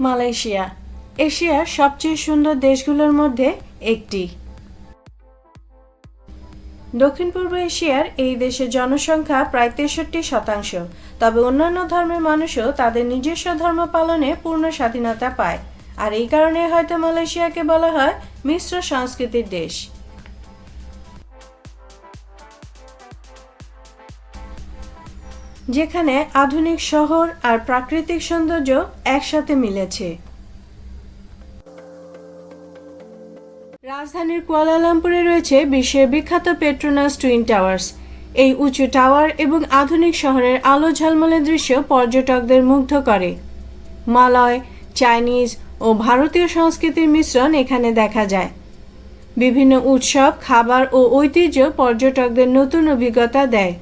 Malaysia এশিয়ার সবচেয়ে সুন্দর দেশগুলোর মধ্যে একটি। দক্ষিণ পূর্ব এশিয়ার এই দেশের জনসংখ্যা প্রায় 63%, তবে অন্যান্য ধর্মের মানুষও তাদের নিজস্ব ধর্ম পালনে পূর্ণ স্বাধীনতা পায়, আর এই কারণে হয়তো মালয়েশিয়াকে বলা হয় মিশ্র সংস্কৃতির দেশ। যেখানে আধুনিক শহর আর প্রাকৃতিক সৌন্দর্য একসাথে মিলেছে। রাজধানীর কুয়ালালামপুরে রয়েছে বিশ্বের বিখ্যাত পেট্রোনাস টুইন টাওয়ার্স। এই উঁচু টাওয়ার এবং আধুনিক শহরের আলো ঝলমলে দৃশ্য পর্যটকদের মুগ্ধ করে। মালয়, চাইনিজ ও ভারতীয় সংস্কৃতির মিশ্রণ এখানে দেখা যায়। বিভিন্ন উৎসব, খাবার ও ঐতিহ্য পর্যটকদের নতুন অভিজ্ঞতা দেয়।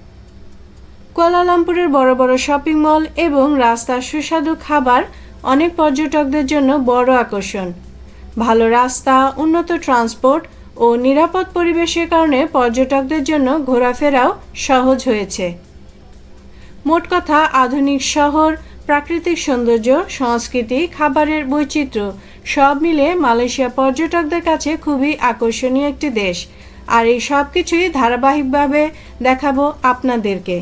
কুয়ালালামপুরের বড় বড় শপিং মল এবং রাস্তার সুস্বাদু খাবার অনেক পর্যটকদের জন্য বড় আকর্ষণ। ভালো রাস্তা, উন্নত ট্রান্সপোর্ট ও নিরাপদ পরিবেশের কারণে পর্যটকদের জন্য ঘোরাফেরাও সহজ হয়েছে। মোট কথা, আধুনিক শহর, প্রাকৃতিক সৌন্দর্য, সংস্কৃতি, খাবারের বৈচিত্র্য সব মিলে মালয়েশিয়া পর্যটকদের কাছে খুবই আকর্ষণীয় একটি দেশ, আর এই সব কিছুই ধারাবাহিকভাবে দেখাবো আপনাদেরকে।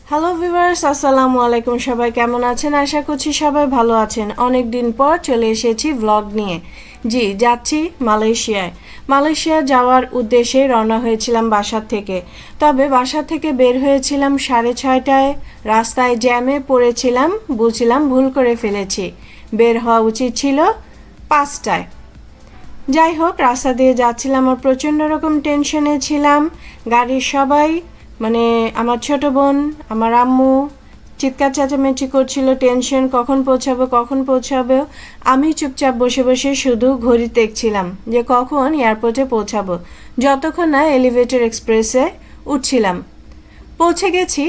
হ্যালো ভিউয়ার্স, আসসালামু আলাইকুম। সবাই কেমন আছেন? আশা করছি সবাই ভালো আছেন। অনেক দিন পর চলে এসেছি ভ্লগ নিয়ে। জি, যাচ্ছি মালয়েশিয়ায়। মালয়েশিয়া যাওয়ার উদ্দেশ্যে রওনা হয়েছিলাম বাসার থেকে। তবে বাসা থেকে বের হয়েছিলাম 6:30টায়। রাস্তায় জ্যামে পড়েছিলাম, বুঝলাম ভুল করে ফেলেছি। বের হওয়া উচিত ছিল 5টায়। যাই হোক, রাস্তা দিয়ে যাচ্ছিলাম আর প্রচণ্ড রকম টেনশনে ছিলাম। গাড়ির সবাই, মানে আমার ছোট বোন, আমার আম্মু চিৎকার চেঁচামেচি করছিল, টেনশন, কখন পৌঁছাবো। আমি চুপচাপ বসে বসে শুধু ঘড়ি দেখছিলাম যে কখন এয়ারপোর্টে পৌঁছাবো, যতক্ষণ না এলিভেটর এক্সপ্রেসে উঠছিলাম। পৌঁছে গেছি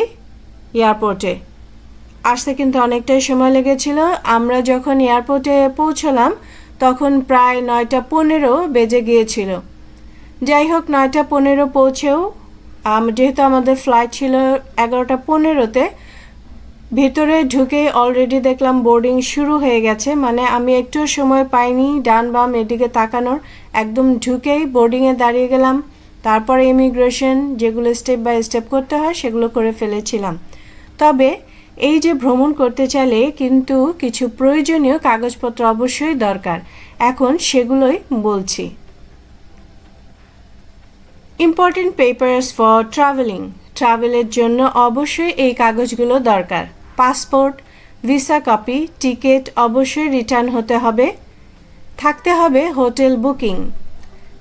এয়ারপোর্টে। আসতে কিন্তু অনেকটাই সময় লেগেছিল। আমরা যখন এয়ারপোর্টে পৌঁছলাম তখন প্রায় 9:15 বেজে গিয়েছিল। যাই হোক, 9:15 পৌঁছেও যেহেতু আমাদের ফ্লাইট ছিল 11:15-তে, ভেতরে ঢুকে অলরেডি দেখলাম বোর্ডিং শুরু হয়ে গেছে। মানে আমি একটু সময় পাইনি ডান বাম এদিকে তাকানোর, একদম ঢুকেই বোর্ডিংয়ে দাঁড়িয়ে গেলাম। তারপরে ইমিগ্রেশন যেগুলো স্টেপ বাই স্টেপ করতে হয় সেগুলো করে ফেলেছিলাম। তবে এই যে ভ্রমণ করতে চাইলে কিন্তু কিছু প্রয়োজনীয় কাগজপত্র অবশ্যই দরকার, এখন সেগুলোই বলছি। ইম্পর্টেন্ট পেপারস ফর ট্রাভেলের জন্য অবশ্যই এই কাগজগুলো দরকার। পাসপোর্ট, ভিসা কপি, টিকিট অবশ্যই রিটার্ন হতে হবে। থাকতে হবে হোটেল বুকিং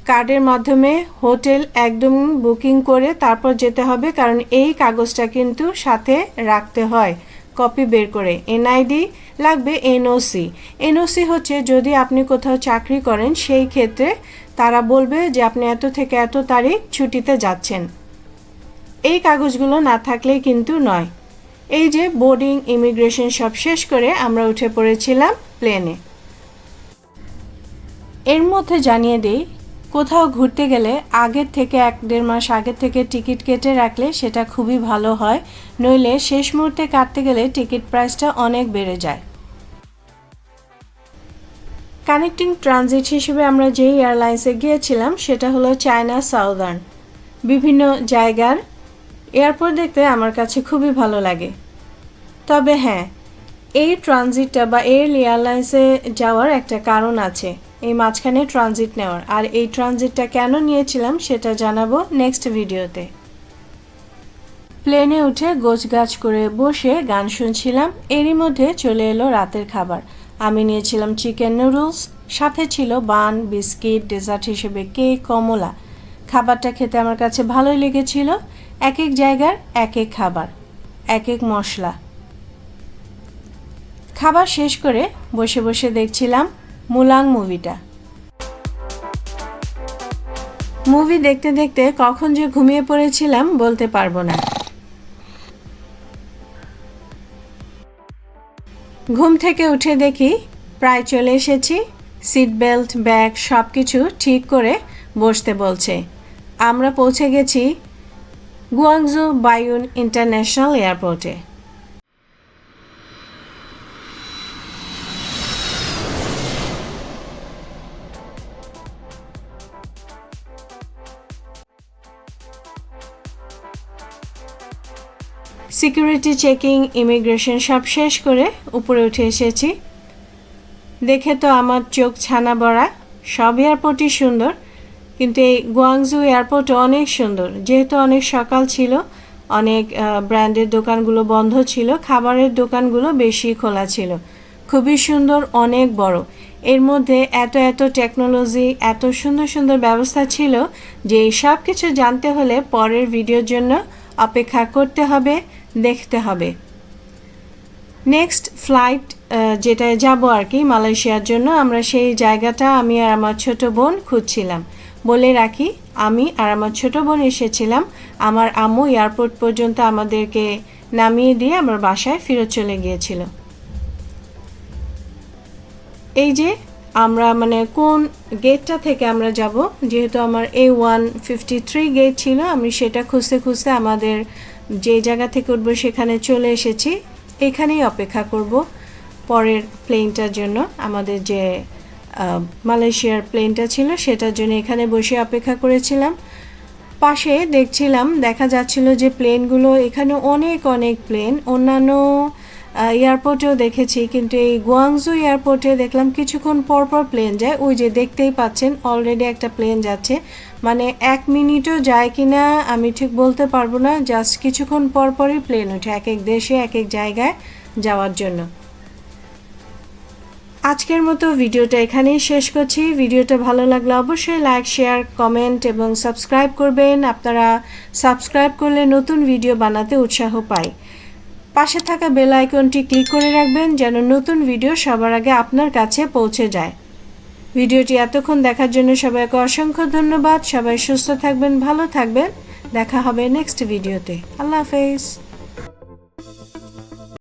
কার্ডের মাধ্যমে হোটেল একদম বুকিং করে তারপর যেতে হবে, কারণ এই কাগজটা কিন্তু সাথে রাখতে হয় কপি বের করে। এনআইডি লাগবে, এনওসি হচ্ছে যদি আপনি কোথাও চাকরি করেন সেই ক্ষেত্রে তারা বলবে যে আপনি এত থেকে এত তারিখ ছুটিতে যাচ্ছেন। এই কাগজগুলো না থাকলেই কিন্তু নয়। এই যে বোর্ডিং, ইমিগ্রেশন সব শেষ করে আমরা উঠে পড়েছিলাম প্লেনে। এর মধ্যে জানিয়ে দিই, কোথাও ঘুরতে গেলে আগের থেকে 1-1.5 মাস আগের থেকে টিকিট কেটে রাখলে সেটা খুবই ভালো হয়, নইলে শেষ মুহূর্তে কাটতে গেলে টিকিট প্রাইসটা অনেক বেড়ে যায়। কানেক্টিং ট্রানজিট হিসেবে আমরা যেই এয়ারলাইন্সে গিয়েছিলাম সেটা হলো চায়না সাউদার্ন। বিভিন্ন জায়গার এয়ারপোর্ট দেখতে আমার কাছে খুবই ভালো লাগে। তবে হ্যাঁ, এই ট্রানজিটটা বা এয়ারলাইন্সে যাওয়ার একটা কারণ আছে, এই মাঝখানে ট্রানজিট নেওয়ার। আর এই ট্রানজিটটা কেন নিয়েছিলাম সেটা জানাবো নেক্সট ভিডিওতে। প্লেনে উঠে গোছগাছ করে বসে গান শুনছিলাম। এরই মধ্যে চলে এলো রাতের খাবার। আমি নিয়েছিলাম চিকেন নুডলস, সাথে ছিল বান, বিস্কিট, ডেজার্ট হিসেবে কেক, কমলা। খাবারটা খেতে আমার কাছে ভালোই লেগেছিল। এক এক জায়গার এক এক খাবার, এক এক মশলা। খাবার শেষ করে বসে বসে দেখছিলাম মুলাং মুভিটা। মুভি দেখতে দেখতে কখন যে ঘুমিয়ে পড়েছিলাম বলতে পারবো না। ঘুম থেকে উঠে দেখি প্রায় চলে এসেছি। সিট বেল্ট, ব্যাগ সব কিছু ঠিক করে বসতে বলছে। আমরা পৌঁছে গেছি গুয়াংজু বায়ুন ইন্টারন্যাশনাল এয়ারপোর্টে। সিকিউরিটি চেকিং, ইমিগ্রেশন সব শেষ করে উপরে উঠে এসেছি। দেখে তো আমার চোখ ছানা বড়া। সব এয়ারপোর্টই সুন্দর, কিন্তু এই গুয়াংজু এয়ারপোর্ট অনেক সুন্দর। যেহেতু অনেক সকাল ছিল, অনেক ব্র্যান্ডের দোকানগুলো বন্ধ ছিল, খাবারের দোকানগুলো বেশি খোলা ছিল। খুবই সুন্দর, অনেক বড়। এর মধ্যে এত এত টেকনোলজি, এত সুন্দর সুন্দর ব্যবস্থা ছিল যে সব কিছু জানতে হলে পরের ভিডিওর জন্য অপেক্ষা করতে হবে, দেখতে হবে। নেক্সট ফ্লাইট যেটায় যাব আর কি মালয়েশিয়ার জন্য, আমরা সেই জায়গাটা আমি আর আমার ছোট বোন খুঁজছিলাম। বলে রাখি, আমি আর আমার ছোট বোন এসেছিলাম। আমার আম্মু এয়ারপোর্ট পর্যন্ত আমাদেরকে নামিয়ে দিয়ে আমার বাসায় ফেরত চলে গিয়েছিল। এই যে আমরা মানে কোন গেটটা থেকে আমরা যাব, যেহেতু আমার A153 গেট ছিল, আমি সেটা খুঁজতে খুঁজতে আমাদের যে জায়গা থেকে উঠবো সেখানে চলে এসেছি। এখানেই অপেক্ষা করব পরের প্লেনটার জন্য। আমাদের যে মালয়েশিয়ার প্লেনটা ছিল সেটার জন্য এখানে বসে অপেক্ষা করেছিলাম। পাশে দেখা যাচ্ছিল যে প্লেনগুলো, এখানে অনেক অনেক প্লেন। অন্যান্য এয়ারপোর্টেও দেখেছি, কিন্তু এই গুয়াংজু এয়ারপোর্টে দেখলাম কিছুক্ষণ পর পর প্লেন যায়। ওই যে দেখতেই পাচ্ছেন অলরেডি একটা প্লেন যাচ্ছে, মানে 1 মিনিটও যায় কিনা আমি ঠিক বলতে পারবো না। জাস্ট কিছুক্ষণ পর পরই প্লেন ওঠে এক এক দেশে এক এক জায়গায় যাওয়ার জন্য। আজকের মতো ভিডিওটা এখানেই শেষ করছি। ভিডিওটা ভালো লাগলে অবশ্যই লাইক, শেয়ার, কমেন্ট এবং সাবস্ক্রাইব করবেন। আপনারা সাবস্ক্রাইব করলে নতুন ভিডিও বানাতে উৎসাহ পাই। পাশে থাকা বেল আইকনটি ক্লিক করে রাখবেন যেন নতুন ভিডিও সবার আগে আপনার কাছে পৌঁছে যায়। ভিডিওটি এতক্ষণ দেখার জন্য সবাইকে অসংখ্য ধন্যবাদ। সবাই সুস্থ থাকবেন, ভালো থাকবেন। দেখা হবে নেক্সট ভিডিওতে। আল্লাহ হাফেজ।